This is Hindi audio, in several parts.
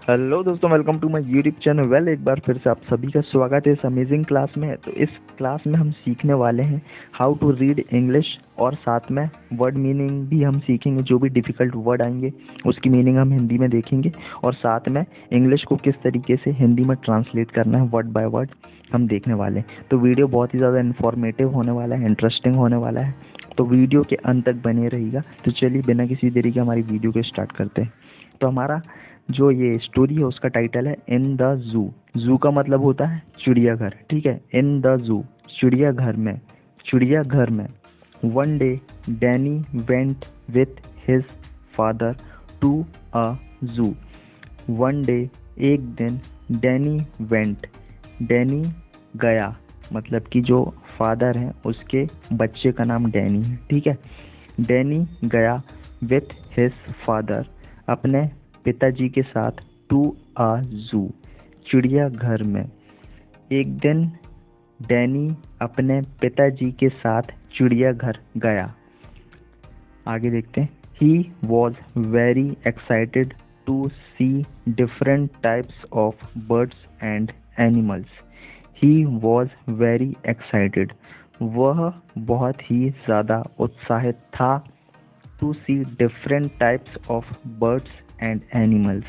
हेलो दोस्तों, welcome to my YouTube channel. एक बार फिर से आप सभी का स्वागत है इस अमेजिंग क्लास में। तो इस क्लास में हम सीखने वाले हैं हाउ टू रीड इंग्लिश, और साथ में वर्ड मीनिंग भी हम सीखेंगे। जो भी डिफ़िकल्ट वर्ड आएंगे उसकी मीनिंग हम हिंदी में देखेंगे, और साथ में इंग्लिश को किस तरीके से हिंदी में ट्रांसलेट करना है वर्ड बाय वर्ड हम देखने वाले हैं। तो वीडियो बहुत ही ज़्यादा इन्फॉर्मेटिव होने वाला है, इंटरेस्टिंग होने वाला है, तो वीडियो के अंत तक बने रहिएगा। तो चलिए बिना किसी देरी के हमारी वीडियो को स्टार्ट करते हैं। तो हमारा जो ये स्टोरी है उसका टाइटल है इन द जू। जू का मतलब होता है चिड़ियाघर, ठीक है। इन द जू, चिड़ियाघर में, चिड़ियाघर में। One day Danny went with his father to a zoo. One day, एक दिन, डैनी वेंट, डैनी गया, मतलब कि जो फादर है उसके बच्चे का नाम डैनी है, ठीक है। डैनी गया विथ हिज फादर, अपने पिताजी के साथ, टू अ जू, चिड़ियाघर में। एक दिन डैनी अपने पिताजी के साथ चिड़ियाघर गया। आगे देखते हैं। He was very excited to see different types of birds and animals. He was very excited, वह बहुत ही ज़्यादा उत्साहित था, to see different types of birds and animals,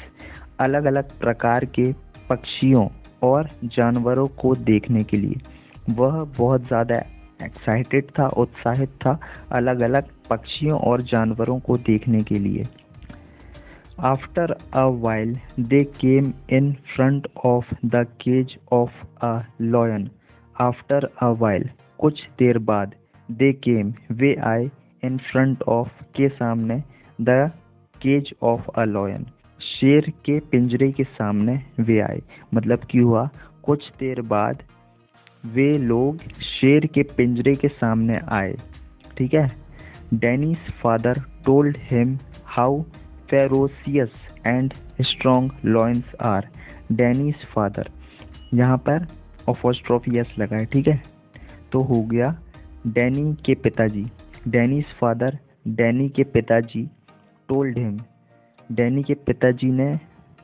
अलग अलग प्रकार के पक्षियों और जानवरों को देखने के लिए। वह बहुत ज़्यादा एक्साइटेड था, उत्साहित था, अलग अलग पक्षियों और जानवरों को देखने के लिए। After a while they came in front of the cage of a lion. After a while, कुछ देर बाद, दे केम, वे आए, इन फ्रंट ऑफ, के सामने, the cage of a lion, शेर के पिंजरे के सामने वे आए। मतलब कि हुआ कुछ देर बाद वे लोग शेर के पिंजरे के सामने आए, ठीक है। Danny's father told him how ferocious and strong lions are. Danny's father, यहाँ पर अपोस्ट्रोफी एस लगा है, ठीक है। तो हो गया डैनी के पिताजी, डैनीज फादर, डैनी के पिताजी, टोल्ड हिम, डैनी के पिताजी ने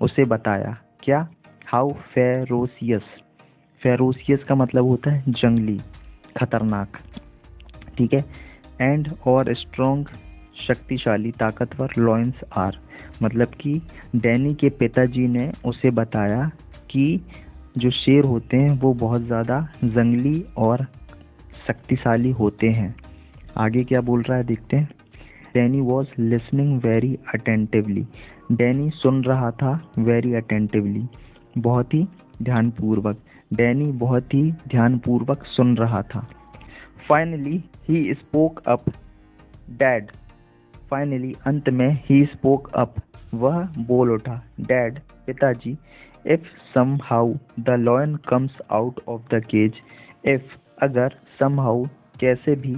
उसे बताया, क्या, हाउ फेरोसियस, फेरोसियस का मतलब होता है जंगली, खतरनाक, ठीक है। एंड और स्ट्रॉन्ग, शक्तिशाली, ताकतवर, लॉयंस आर, मतलब कि डैनी के पिताजी ने उसे बताया कि जो शेर होते हैं वो बहुत ज़्यादा जंगली और शक्तिशाली होते हैं। आगे क्या बोल रहा है देखते हैं। Danny was listening very attentively, Danny सुन रहा था, वेरी अटेंटिवली, बहुत ही ध्यानपूर्वक, डैनी बहुत ही ध्यानपूर्वक सुन रहा था। Finally he spoke up, dad, finally अंत में, ही स्पोक अप, वह बोल उठा, डैड, पिताजी, if somehow the lion comes out of the cage, if, अगर, समहाउ, कैसे भी,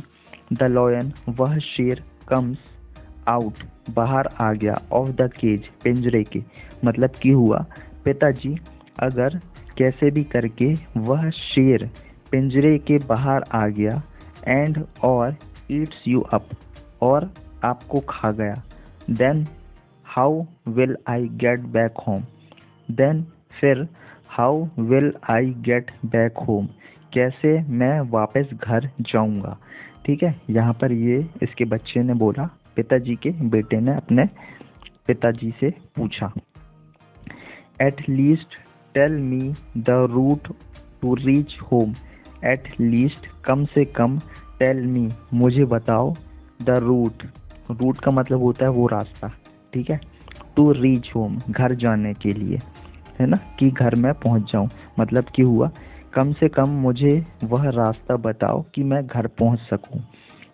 द लॉयन, वह शेर, कम्स आउट, बाहर आ गया, ऑफ द केज, पिंजरे के, मतलब कि हुआ पिताजी, अगर कैसे भी करके वह शेर पिंजरे के बाहर आ गया, एंड और ईट्स यू अप, और आपको खा गया, then how will I get back home, then फिर, how will I get back home, कैसे मैं वापस घर जाऊंगा, ठीक है। यहाँ पर ये इसके बच्चे ने बोला, पिताजी के बेटे ने अपने पिताजी से पूछा। At least tell me the route to reach home, at least, कम से कम, टेल मी, मुझे बताओ, द रूट, रूट का मतलब होता है वो रास्ता, ठीक है। टू रीच होम, घर जाने के लिए, है ना, कि घर में पहुंच जाऊं, मतलब कि हुआ कम से कम मुझे वह रास्ता बताओ कि मैं घर पहुंच सकूं।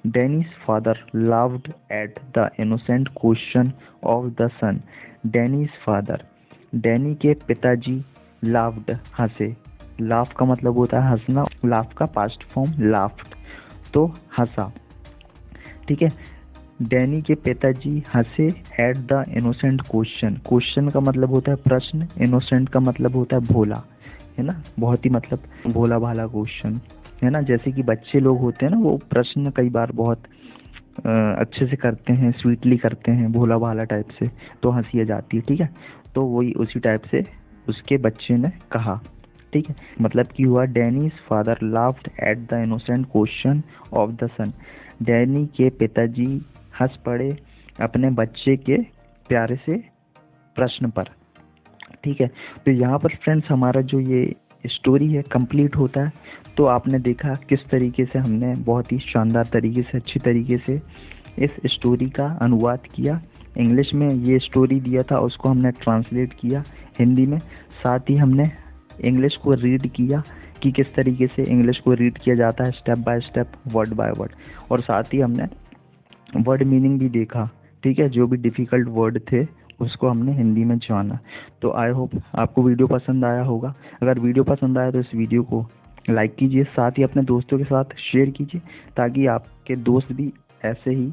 Danny's father laughed at the innocent question of the son, Danny's father, Danny के पिताजी, लाफ्ड, हंसे, लाफ का मतलब होता है हंसना, लाफ का पास्ट फॉर्म लाफ्ड, तो हंसा, ठीक है। डैनी के पिताजी हंसे eight the innocent question, question का मतलब होता है प्रश्न, इनोसेंट का मतलब होता है भोला, है ना, बहुत ही मतलब भोला भाला क्वेश्चन, है ना। जैसे कि बच्चे लोग होते हैं ना, वो प्रश्न कई बार बहुत अच्छे से करते हैं, स्वीटली करते हैं, भोला भाला टाइप से, तो हंसी आ जाती है। ठीक है, तो वही उसी टाइप से उसके बच्चे ने कहा। ठीक है, मतलब कि हुआ Danny's father laughed at the innocent question of the son. Danny के पिताजी हंस पड़े अपने बच्चे के प्यारे से प्रश्न पर। ठीक है, तो यहाँ पर फ्रेंड्स हमारा जो ये स्टोरी है कंप्लीट होता है। तो आपने देखा किस तरीके से हमने बहुत ही शानदार तरीके से, अच्छी तरीके से इस स्टोरी का अनुवाद किया। इंग्लिश में ये स्टोरी दिया था, उसको हमने ट्रांसलेट किया हिंदी में। साथ ही हमने इंग्लिश को रीड किया कि किस तरीके से इंग्लिश को रीड किया जाता है, step by step, word by word. और साथ ही हमने वर्ड मीनिंग भी देखा। ठीक है, जो भी डिफ़िकल्ट वर्ड थे उसको हमने हिंदी में जाना। तो आई होप आपको वीडियो पसंद आया होगा। अगर वीडियो पसंद आया तो इस वीडियो को लाइक कीजिए, साथ ही अपने दोस्तों के साथ शेयर कीजिए, ताकि आपके दोस्त भी ऐसे ही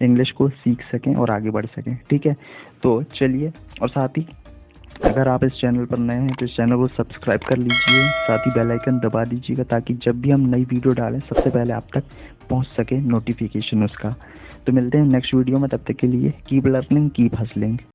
इंग्लिश को सीख सकें और आगे बढ़ सकें। ठीक है, तो चलिए, और साथ ही अगर आप इस चैनल पर नए हैं तो इस चैनल को सब्सक्राइब कर लीजिए, साथ ही बेल आइकन दबा दीजिएगा, ताकि जब भी हम नई वीडियो डालें सबसे पहले आप तक पहुंच सके नोटिफिकेशन उसका। तो मिलते हैं नेक्स्ट वीडियो में, तब तक के लिए कीप लर्निंग, कीप हसलिंग।